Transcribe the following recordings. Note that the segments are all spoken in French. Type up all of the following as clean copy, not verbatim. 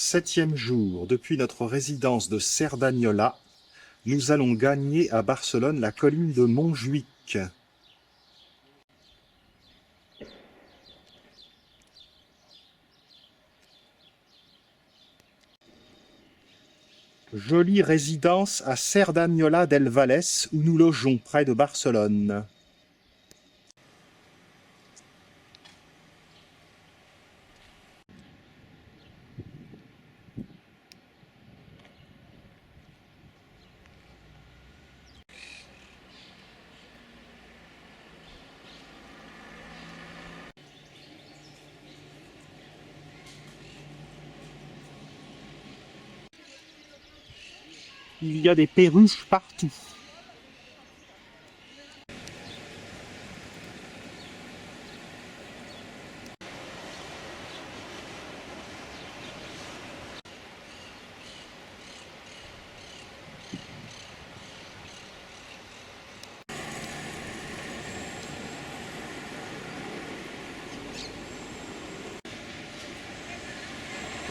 Septième jour, depuis notre résidence de Cerdanyola, nous allons gagner à Barcelone la colline de Montjuïc. Jolie résidence à Cerdanyola del Vallès où nous logeons près de Barcelone. Il y a des perruches partout.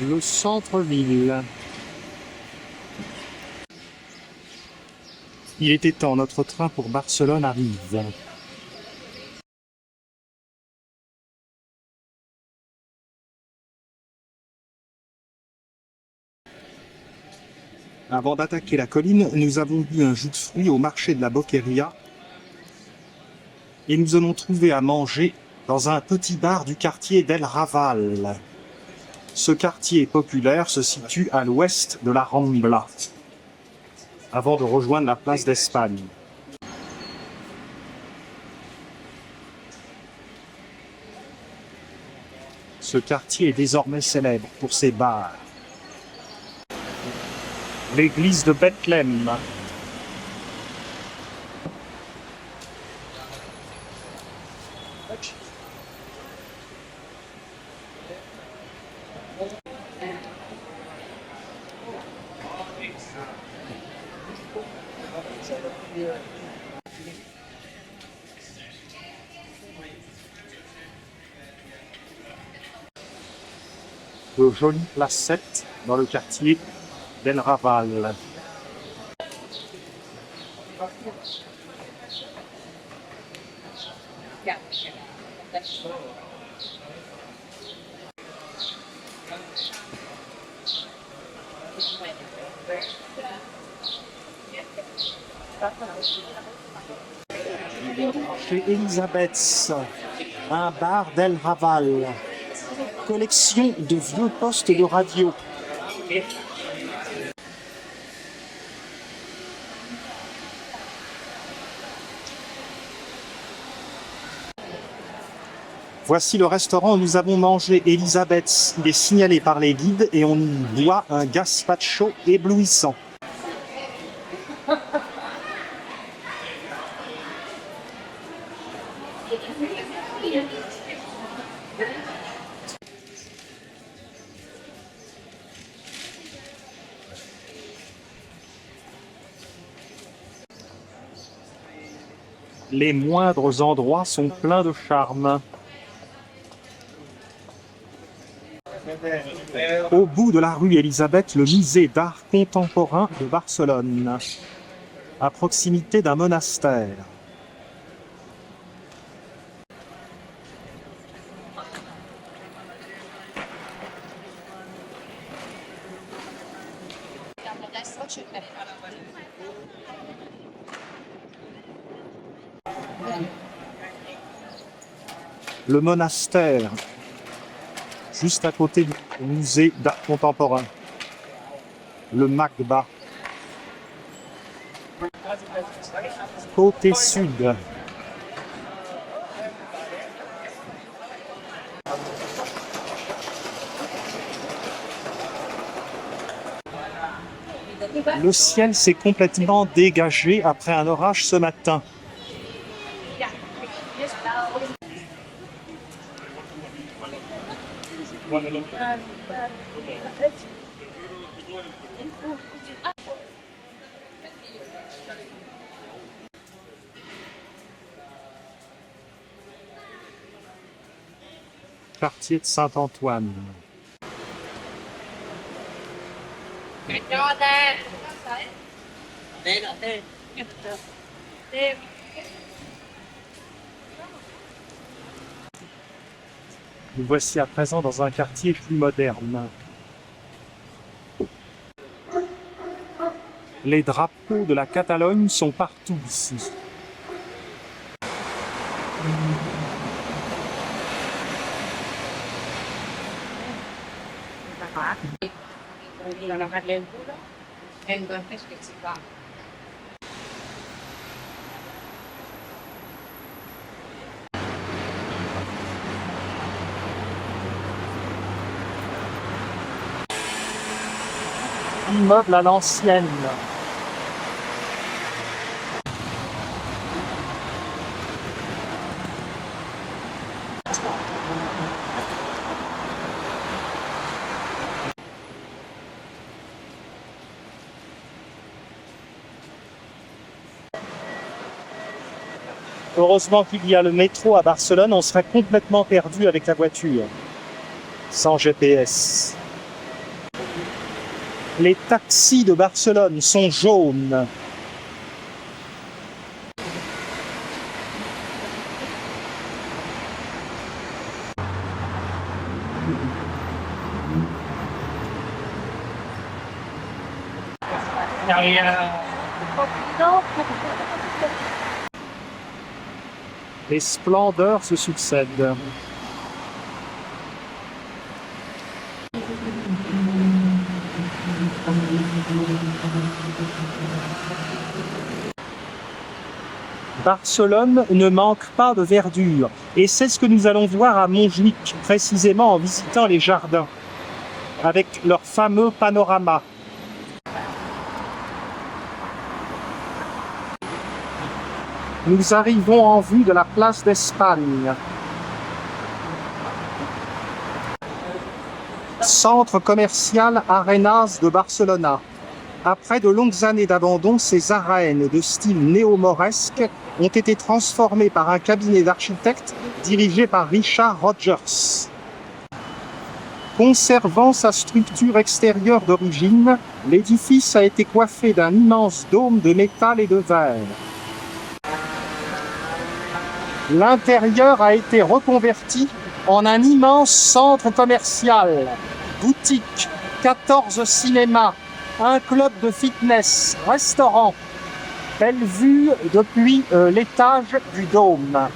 Le centre-ville. Il était temps, notre train pour Barcelone arrive. Avant d'attaquer la colline, nous avons bu un jus de fruits au marché de la Boqueria et nous allons trouver à manger dans un petit bar du quartier d'El Raval. Ce quartier populaire se situe à l'ouest de la Rambla, avant de rejoindre la place d'Espagne. Ce quartier est désormais célèbre pour ses bars. L'église de Bethléem. De jolies placettes dans le quartier d'El Raval. Chez Elisabeth's, un bar d'El Raval. Collection de vieux postes de radio. Voici le restaurant où nous avons mangé Elisabeth's. Il est signalé par les guides et on y voit un gazpacho éblouissant. Les moindres endroits sont pleins de charme. Au bout de la rue Elisabeth, le musée d'art contemporain de Barcelone, à proximité d'un monastère. Le monastère, juste à côté du musée d'art contemporain. Le Magba. Côté sud. Le ciel s'est complètement dégagé après un orage ce matin. Quartier de Saint-Antoine. Nous voici à présent dans un quartier plus moderne. Les drapeaux de la Catalogne sont partout ici. Immeuble à l'ancienne. Heureusement qu'il y a le métro à Barcelone, on serait complètement perdu avec la voiture, sans GPS. Les taxis de Barcelone sont jaunes. Les splendeurs se succèdent. Barcelone ne manque pas de verdure, et c'est ce que nous allons voir à Montjuïc, précisément en visitant les jardins, avec leur fameux panorama. Nous arrivons en vue de la place d'Espagne. Centre commercial Arenas de Barcelona. Après de longues années d'abandon, ces arènes de style néo-mauresque ont été transformées par un cabinet d'architectes dirigé par Richard Rogers. Conservant sa structure extérieure d'origine, l'édifice a été coiffé d'un immense dôme de métal et de verre. L'intérieur a été reconverti en un immense centre commercial, boutique, 14 cinémas, un club de fitness, restaurant. Belle vue depuis l'étage du dôme.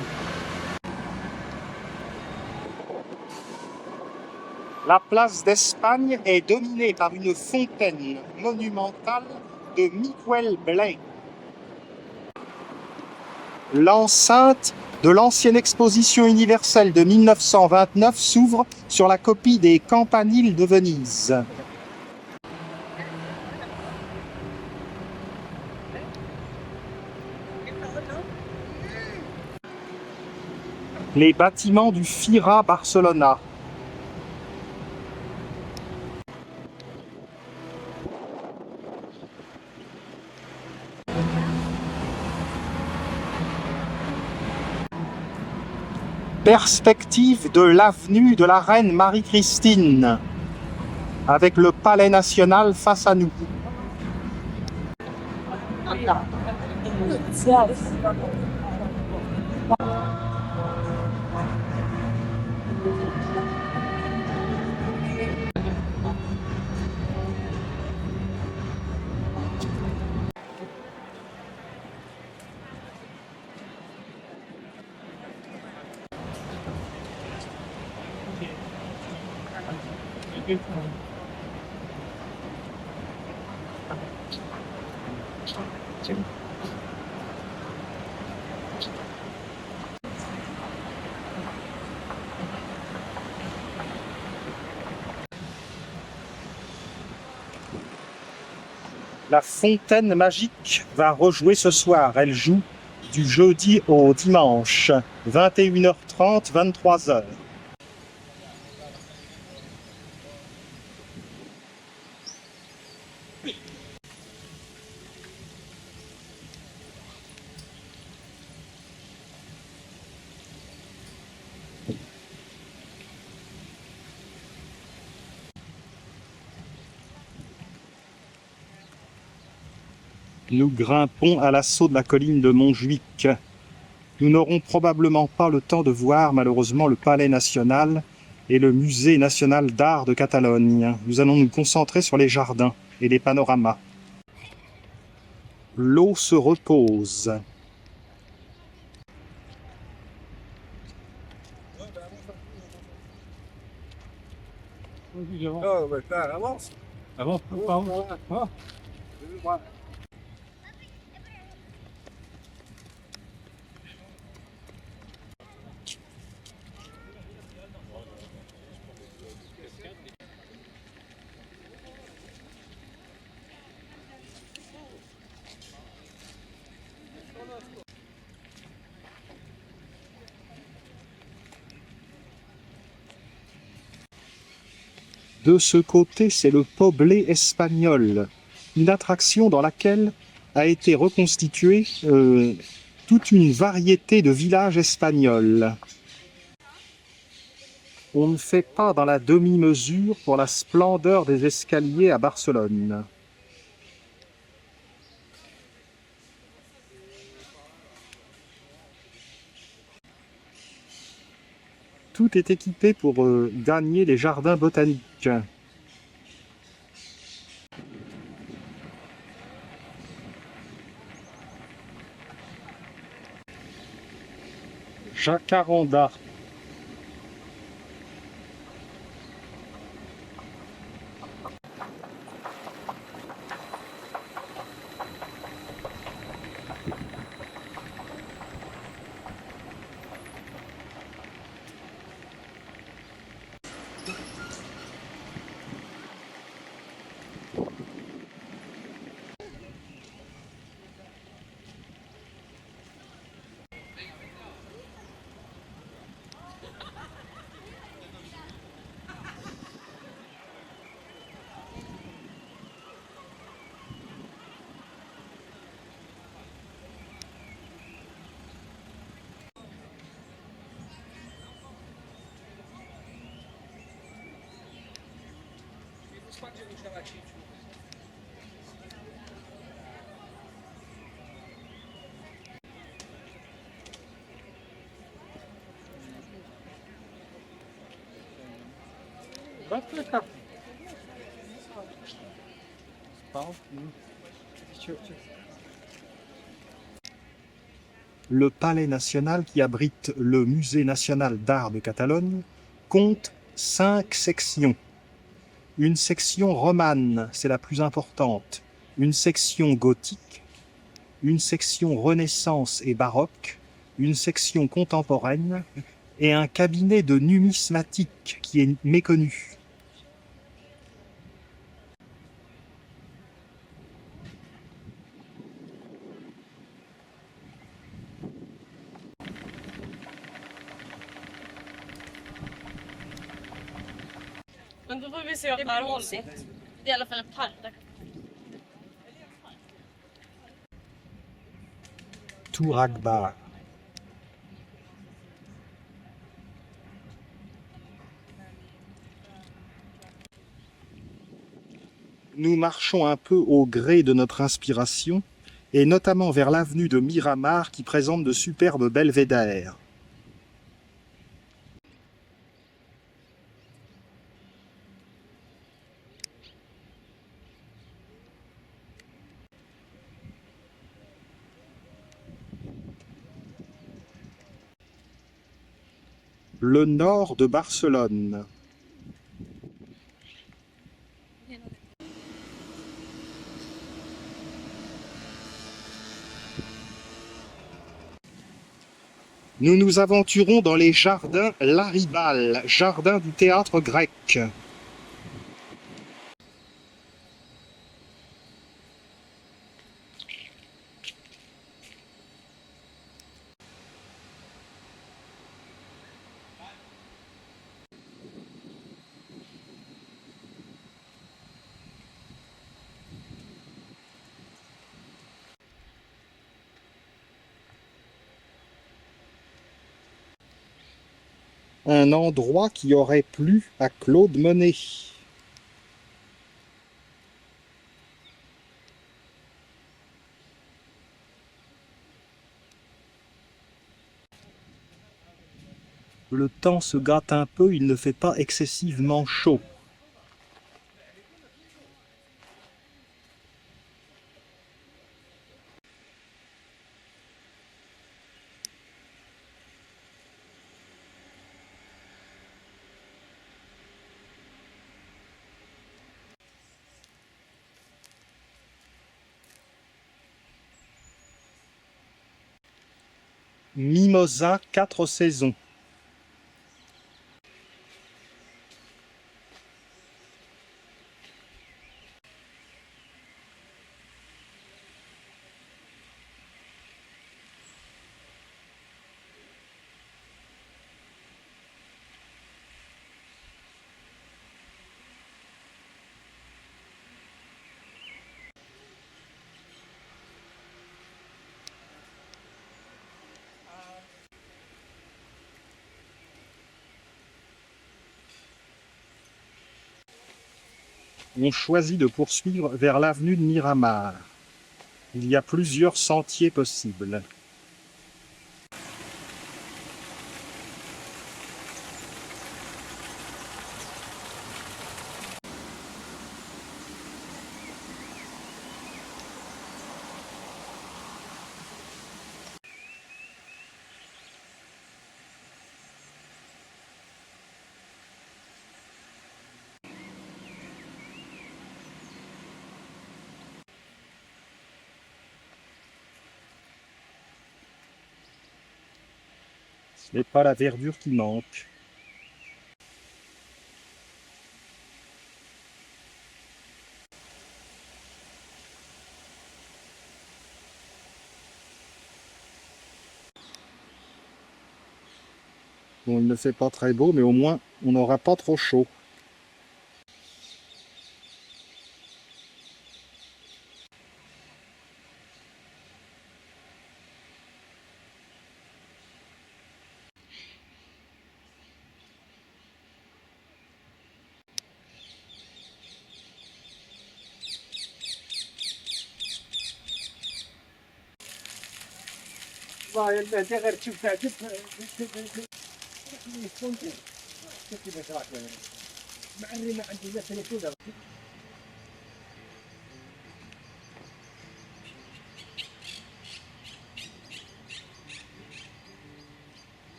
La place d'Espagne est dominée par une fontaine monumentale de Miquel Blay. L'enceinte de l'ancienne exposition universelle de 1929 s'ouvre sur la copie des campaniles de Venise. Les bâtiments du FIRA Barcelona. Perspective de l'avenue de la Reine Marie-Christine, avec le Palais National face à nous. La fontaine magique va rejouer ce soir. Elle joue du jeudi au dimanche, 21h30, 23h. Nous grimpons à l'assaut de la colline de Montjuic. Nous n'aurons probablement pas le temps de voir malheureusement le Palais national et le Musée national d'art de Catalogne. Nous allons nous concentrer sur les jardins et les panoramas. L'eau se repose. Oh, bah, avance. Avance, avance. Ah. De ce côté, c'est le Poblé espagnol, une attraction dans laquelle a été reconstituée toute une variété de villages espagnols. On ne fait pas dans la demi-mesure pour la splendeur des escaliers à Barcelone. Tout est équipé pour gagner les jardins botaniques. Jacaranda. Le Palais national, qui abrite le Musée national d'art de Catalogne, compte 5 sections. Une section romane, c'est la plus importante. Une section gothique, une section Renaissance et baroque, une section contemporaine et un cabinet de numismatique qui est méconnu. Men då får vi se om det är hålligt. Det är i alla fall en park. Tour Akbar. Nous marchons un peu au gré de notre inspiration, et notamment vers l'avenue de Miramar qui présente de superbes belvédères. Le nord de Barcelone. Nous nous aventurons dans les jardins Laribal, jardin du théâtre grec. Un endroit qui aurait plu à Claude Monet. Le temps se gâte un peu, il ne fait pas excessivement chaud. Mimosa 4 saisons. On choisit de poursuivre vers l'avenue de Miramar. Il y a plusieurs sentiers possibles. Ce n'est pas la verdure qui manque. Bon, il ne fait pas très beau, mais au moins, on n'aura pas trop chaud.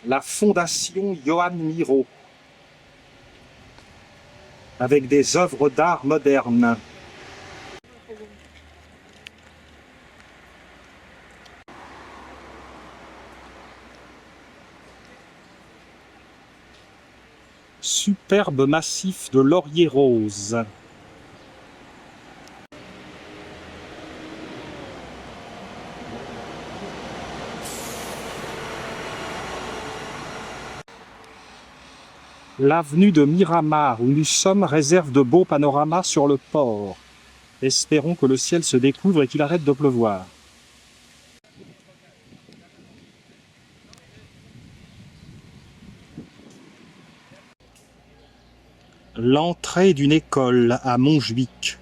La fondation Johan Miro, avec des œuvres d'art modernes. Superbe massif de laurier rose. L'avenue de Miramar où nous sommes réserve de beaux panoramas sur le port. Espérons que le ciel se découvre et qu'il arrête de pleuvoir. L'entrée d'une école à Montjuic.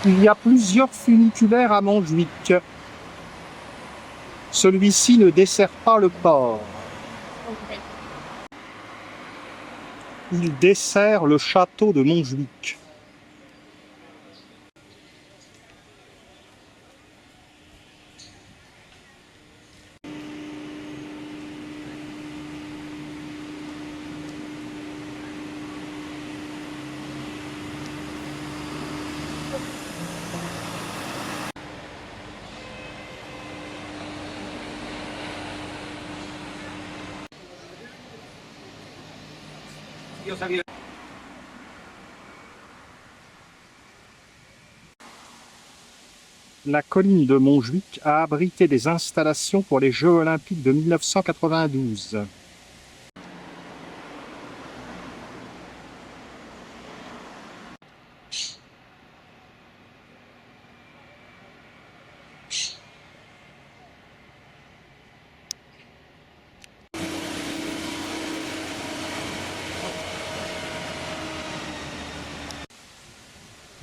Il y a plusieurs funiculaires à Montjuic. Celui-ci ne dessert pas le port. Il dessert le château de Montjuic. La colline de Montjuic a abrité des installations pour les Jeux olympiques de 1992.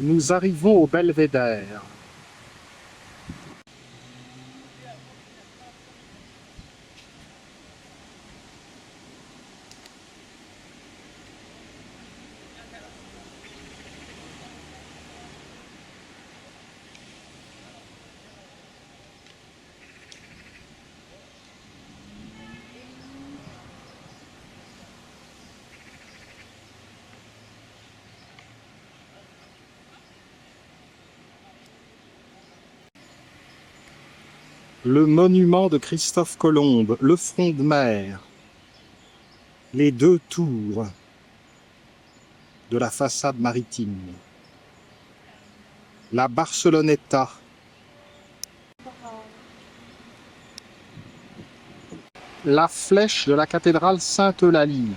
Nous arrivons au belvédère. Le monument de Christophe Colomb, le front de mer, les deux tours de la façade maritime, la Barceloneta, la flèche de la cathédrale Sainte-Eulalie.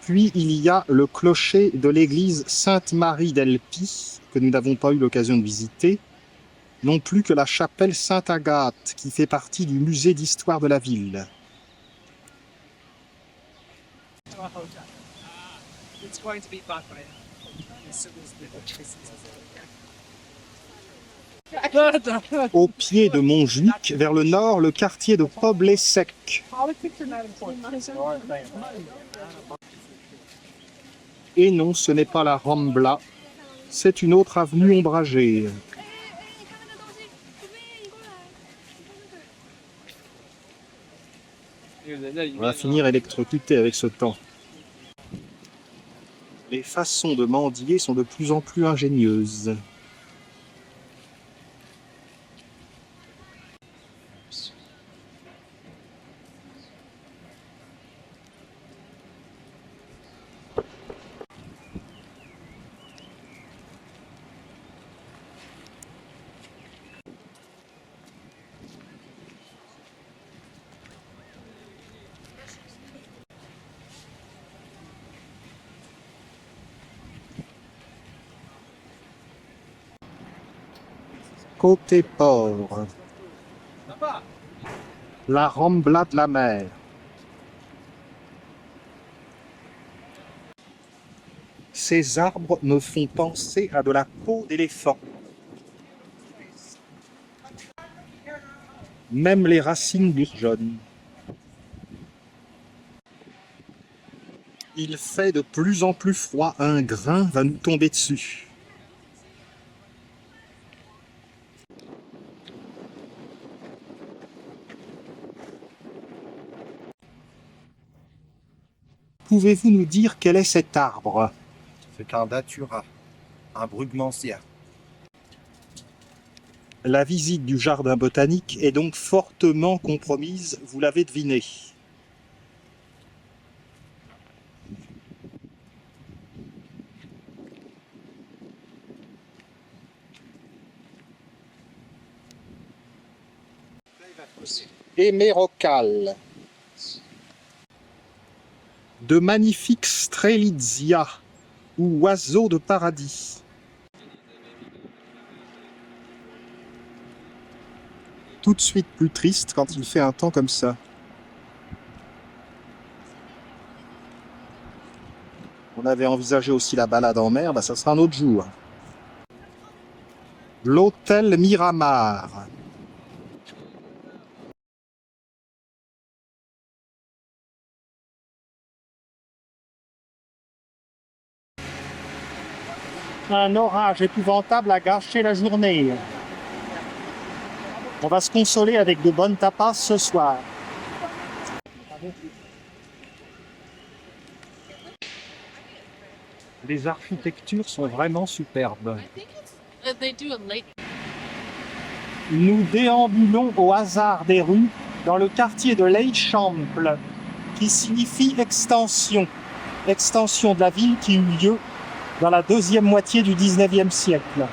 Puis il y a le clocher de l'église Sainte-Marie d'Elpis, que nous n'avons pas eu l'occasion de visiter, non plus que la chapelle Sainte-Agathe, qui fait partie du musée d'histoire de la ville. Au pied de Montjuic, vers le nord, le quartier de Poblet-Sec. Et non, ce n'est pas la Rambla, c'est une autre avenue ombragée. On va finir électrocuté avec ce temps. Les façons de mendier sont de plus en plus ingénieuses. Côté port, la Rambla de la mer. Ces arbres me font penser à de la peau d'éléphant. Même les racines bourgeonnent. Il fait de plus en plus froid, un grain va nous tomber dessus. Pouvez-vous nous dire quel est cet arbre? C'est un datura, un brugmansia. La visite du jardin botanique est donc fortement compromise, vous l'avez deviné. Hémérocale. De magnifiques strelitzia, ou oiseaux de paradis. Tout de suite plus triste quand il fait un temps comme ça. On avait envisagé aussi la balade en mer, ça sera un autre jour. L'hôtel Miramar. Un orage épouvantable a gâché la journée. On va se consoler avec de bonnes tapas ce soir. Les architectures sont vraiment superbes. They do a lake. Nous déambulons au hasard des rues dans le quartier de l'Eixample, qui signifie extension. Extension de la ville qui eut lieu dans la deuxième moitié du XIXe siècle.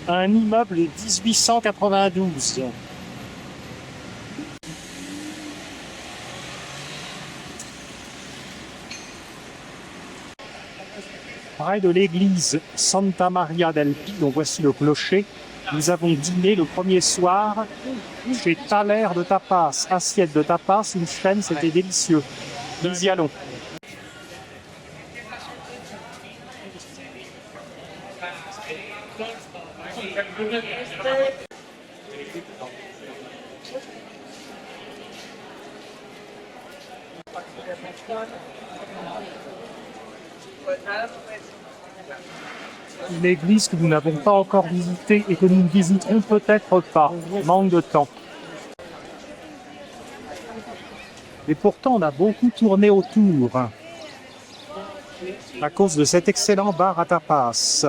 Un immeuble de 1892. Près de l'église Santa Maria del Pi, dont voici le clocher, nous avons dîné le premier soir chez Thaler de Tapas. Assiette de tapas, une chaîne, c'était délicieux. Nous y allons. Une église que nous n'avons pas encore visitée et que nous ne visiterons peut-être pas. Manque de temps. Et pourtant, on a beaucoup tourné autour à cause de cet excellent bar à tapas.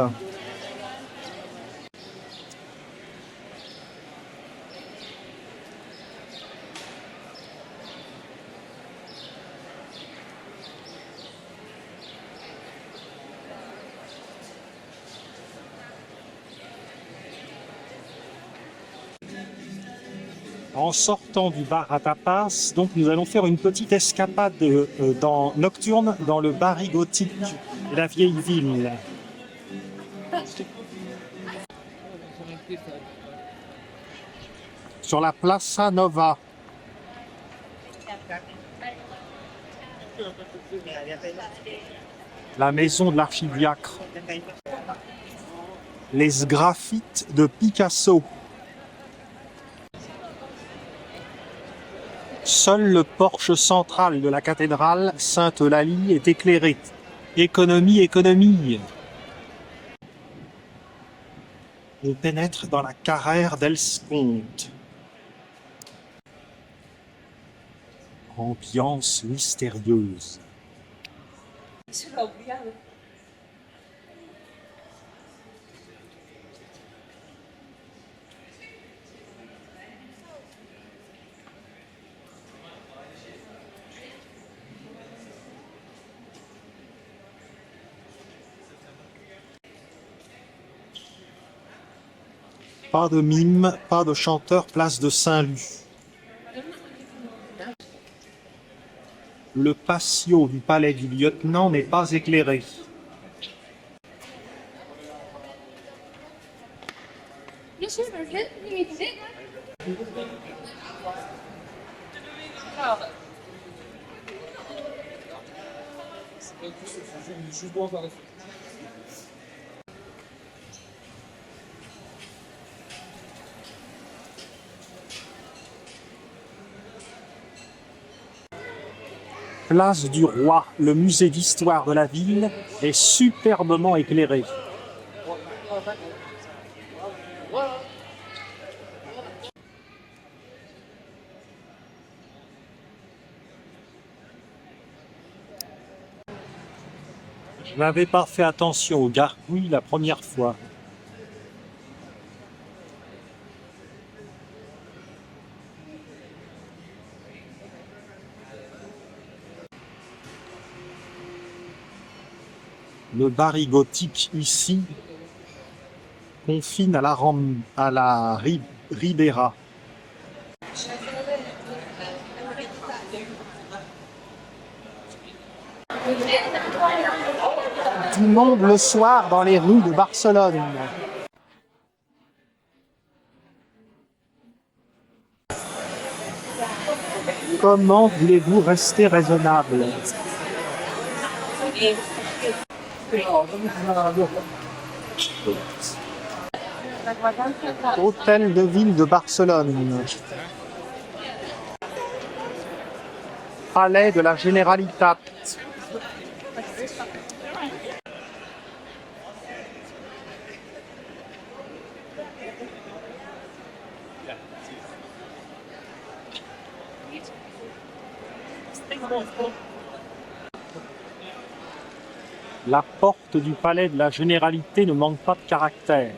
En sortant du bar à tapas, donc nous allons faire une petite escapade nocturne dans le Barri gothique de la vieille ville. Sur la Plaza Nova. La maison de l'archidiacre. Les graffites de Picasso. Seul le porche central de la cathédrale Sainte-Eulalie est éclairé. Économie, économie. On pénètre dans la Carrère d'Elsconte. Ambiance mystérieuse. Pas de mime, pas de chanteur, place de Saint-Lut. Le patio du palais du lieutenant n'est pas éclairé. Place du Roi, le musée d'histoire de la ville est superbement éclairé. Je n'avais pas fait attention aux gargouilles la première fois. Le Barri gothique ici confine à la Ribera. Tout le monde le soir dans les rues de Barcelone. Comment voulez-vous rester raisonnable? Hôtel de ville de Barcelone. Palais de la Generalitat. La porte du palais de la Généralité ne manque pas de caractère.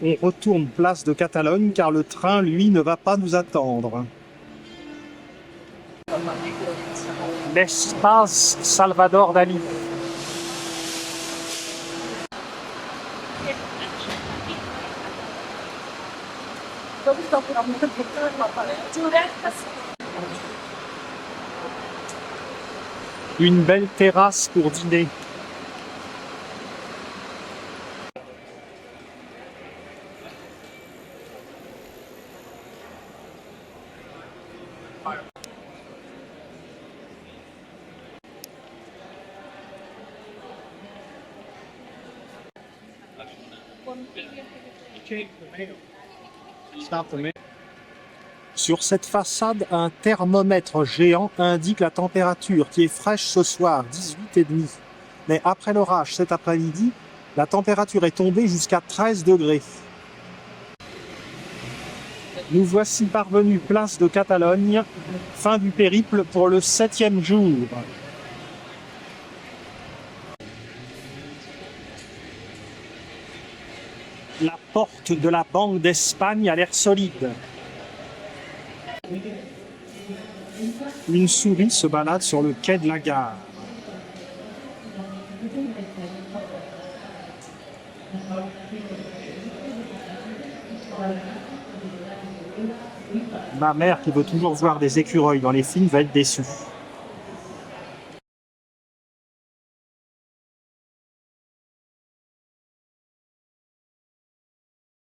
On retourne place de Catalogne car le train, lui, ne va pas nous attendre. L'espace Salvador Dalí. Une belle terrasse pour dîner. Sur cette façade, un thermomètre géant indique la température qui est fraîche ce soir, 18,5. Mais après l'orage cet après-midi, la température est tombée jusqu'à 13 degrés. Nous voici parvenus place de Catalogne, fin du périple pour le 7e jour. La porte de la Banque d'Espagne a l'air solide. Une souris se balade sur le quai de la gare. Ma mère, qui veut toujours voir des écureuils dans les films, va être déçue.